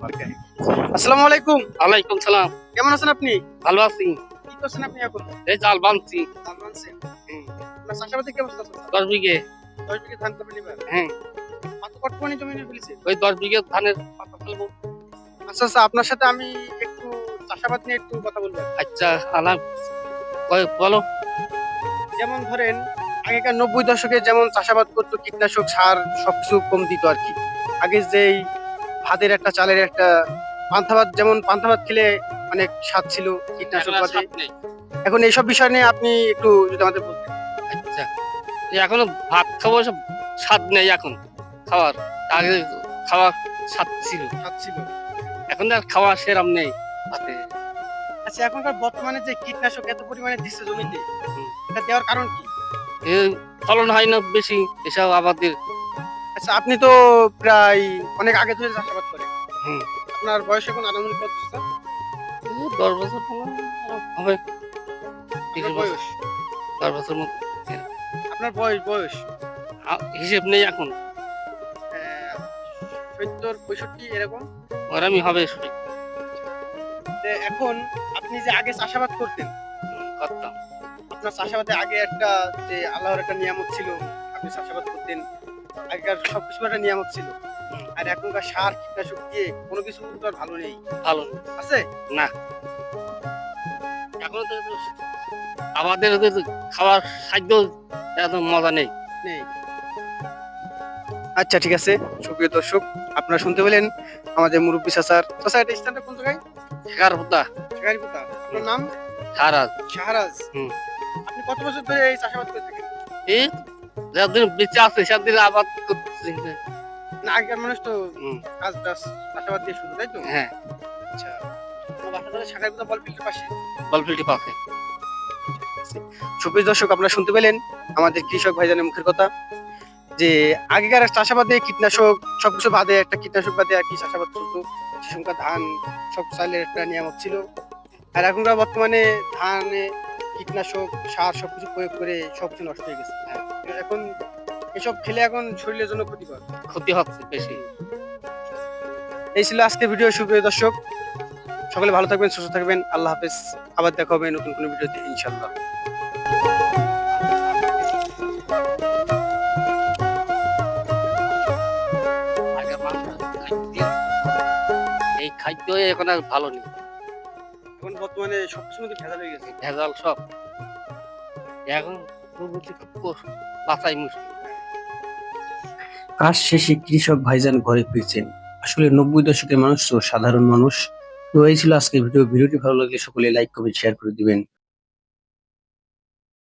আসসালামু আলাইকুম। ওয়ালাইকুম সালাম। কেমন আছেন আপনি? ভালো আছি। কি করছেন আপনি এখন? এই চাল বানছি। ধান বানছেন? আপনার চাষাবাদের কি অবস্থা চলছে? 10 বিঘে। 10 বিঘে ধান করবেন এবার? হ্যাঁ, কতখানি জমি নিয়ে ফেলেছেন? ওই 10 বিঘে ধানের পাতা ফেলবো। আচ্ছা, আপনার সাথে আমি একটু চাষাবাদ নিয়ে একটু কথা বলবো। আচ্ছা, আলাপ বলো। যেমন ধরেন আগেকার 90 দশকে যেমন চাষাবাদ করতো, কীটনাশক সার সবকিছু কম দিত আর কি। আগে যেই ভাতের একটা চালের একটা পান্তা ভাত খেলে অনেক স্বাদ ছিল কীটনাশক এখন আর বাদে। স্বাদ নেই। এখন এইসব বিষয় নিয়ে আপনি একটু যদি আমাদের বলতেন। আচ্ছা, এই এখনো ভাত খাবো, সব স্বাদ নেই এখন খাওয়ার। আগে খাওয়া স্বাদ ছিল, স্বাদ ছিল। এখন আর খাওয়া সেরম নেই ভাতে। আচ্ছা, এখনকার বর্তমানে যে কীটনাশক এত পরিমাণে দিচ্ছে জমিতে, হুম। এটা দেওয়ার কারণ কি? এর ফলন হয় না বেশি এসব আবাদের। আচ্ছা, আপনি তো প্রায় অনেক আগে ধরে চাষাবাদ করেন। হুম। আপনার বয়স এখন আনুমানিক কত স্যার? এই 10 বছর ফলন হবে। আপনার বয়স? 10 বছর মতো। আপনার বয়স হিসেব নেই এখন। 70 65 এরকম? আর আমি হবে সঠিক যে এখন আপনি যে আগে চাষাবাদ করতেন, করতাম। আপনার চাষাবাদে আগে একটা যে আল্লাহর একটা নিয়ামত ছিল, আপনি চাষাবাদ করতেন। আগেকার সবকিছু একটা নিয়ামত ছিল। আর এখনকার সার কীটনাশক দিয়ে কোনো কিছু তো আর ভালো নেই। ভালো আছে? না। এখন তো আমাদের ওদের খাওয়ার খাদ্য এত মজা নেই। নেই। আচ্ছা, ঠিক আছে। সুপ্রিয় দর্শক, আপনারা শুনতে পেলেন আমাদের মুরব্বী চাচার। চাচা, এটা স্থানটা কোন জায়গায়? শেখারপুতা শিকারিপুতা। আপনার নাম? সারাজ। শাহরাজ। হুম। আপনি কত বছর ধরে এই চাষাবাদ করে থাকেন? এই যাদের বেঁচে আছে সেদিন আবাদ করতেছি। না, আগেকার মানুষ তো হুম। কাজ টাজ চাষাবাদ দিয়ে শুরু, তাই তো? হ্যাঁ, আচ্ছা। আপনার বাসা তাহলে শাখারিপুতা বল ফিল্ডের পাশে? বলফিল্ডি পাশে। সুপ্রিয় দর্শক, আপনারা শুনতে পেলেন আমাদের কৃষক ভাইজানের মুখের কথা যে আগেকার চাষাবাদে কীটনাশক সবকিছু বাদে, একটা কীটনাশক বাদে আর কি চাষাবাদ চলতো। সে সময়কার ধান সব চাইলের একটা নিয়ামত ছিল। আর এখনকার বর্তমানে ধানে কীটনাশক সার সবকিছু প্রয়োগ করে সবকিছু নষ্ট হয়ে গেছে। হ্যাঁ, এখন এসব খেলে এখন শরীরের জন্য ক্ষতিকর। ক্ষতি হচ্ছে বেশি। এই ছিল আজকের ভিডিও। সুপ্রিয় দর্শক, সকলে ভালো থাকবেন, সুস্থ থাকবেন। আল্লাহ হাফেজ। আবার দেখা হবে নতুন কোনো ভিডিওতে ইনশাল্লাহ। আগের মানুষের খাদ্য, এই খাদ্য এখন আর ভালো নেই। এখন বর্তমানে সবকিছুর মধ্যে ভেজাল হয়ে গেছে। ভেজাল সব। এখন বাঁচাই মুশকিল। কাজ শেষে কৃষক ভাইজান ঘরে ফিরছেন। আসলে 90 দশকের মানুষ তো সাধারণ মানুষ। তো এই ছিল আজকের ভিডিও। ভিডিওটি ভালো লাগলে সকলে লাইক কমেন্ট শেয়ার করে দিবেন।